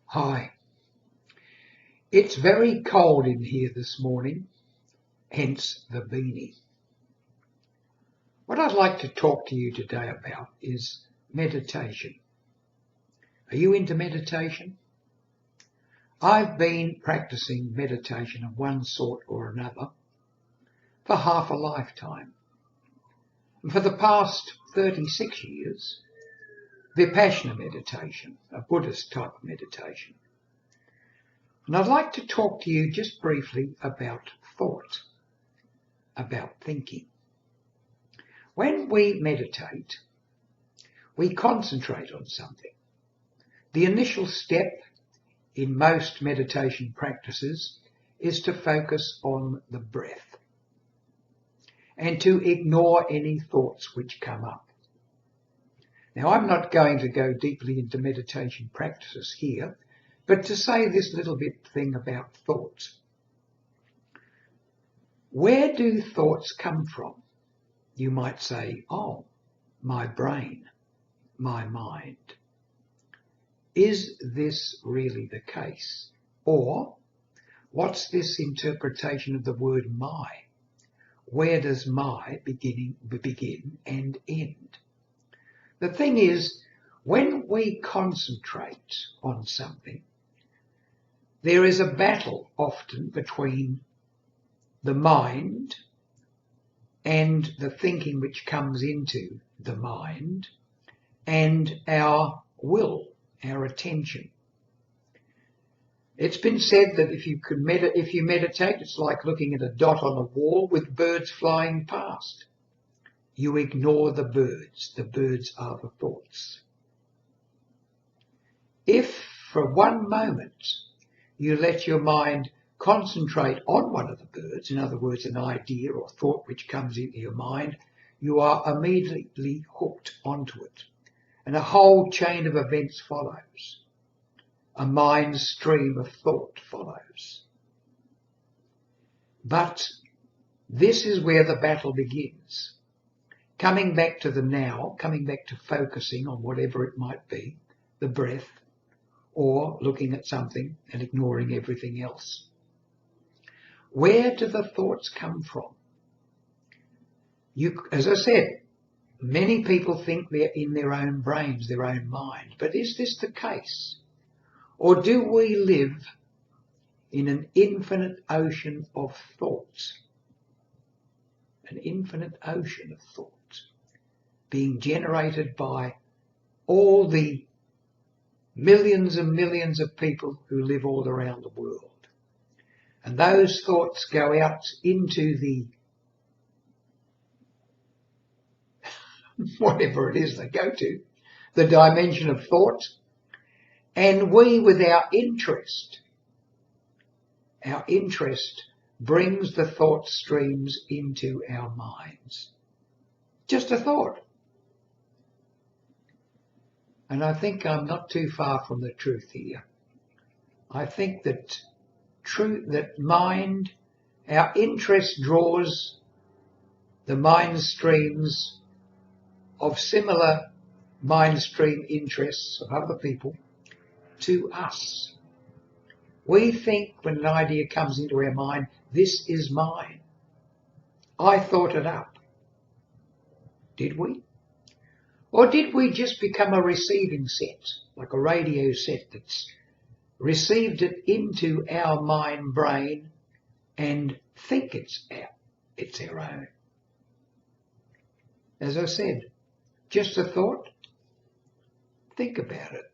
Hi. It's very cold in here this morning, hence the beanie. What I'd like to talk to you today about is meditation. Are you into meditation? I've been practicing meditation of one sort or another for half a lifetime. And for the past 36 years, Vipassana meditation, a Buddhist type of meditation. And I'd like to talk to you just briefly about thought, about thinking. When we meditate, we concentrate on something. The initial step in most meditation practices is to focus on the breath and to ignore any thoughts which come up. Now, I'm not going to go deeply into meditation practices here, but to say this little bit thing about thoughts. Where do thoughts come from? You might say, oh, my brain, my mind. Is this really the case? Or, what's this interpretation of the word my? Where does my begin and end? The thing is, when we concentrate on something, there is a battle often between the mind and the thinking which comes into the mind and our will, our attention. It's been said that if you meditate, it's like looking at a dot on a wall with birds flying past. You ignore the birds. The birds are the thoughts. If for one moment you let your mind concentrate on one of the birds, in other words, an idea or thought which comes into your mind, you are immediately hooked onto it. And a whole chain of events follows. A mind stream of thought follows. But this is where the battle begins. Coming back to the now, coming back to focusing on whatever it might be, the breath, or looking at something and ignoring everything else. Where do the thoughts come from? As I said, many people think they're in their own brains, their own mind. But is this the case? Or do we live in an infinite ocean of thoughts? An infinite ocean of thoughts being generated by all the millions and millions of people who live all around the world. And those thoughts go out into the whatever it is they go to, the dimension of thought, and we with our interest brings the thought streams into our minds. Just a thought. And I think I'm not too far from the truth here. I think that mind, our interest draws the mind streams of similar mind stream interests of other people to us. We think when an idea comes into our mind, this is mine. I thought it up. Did we? Or did we just become a receiving set, like a radio set that's received it into our mind brain and think it's our own? As I said, just a thought. Think about it.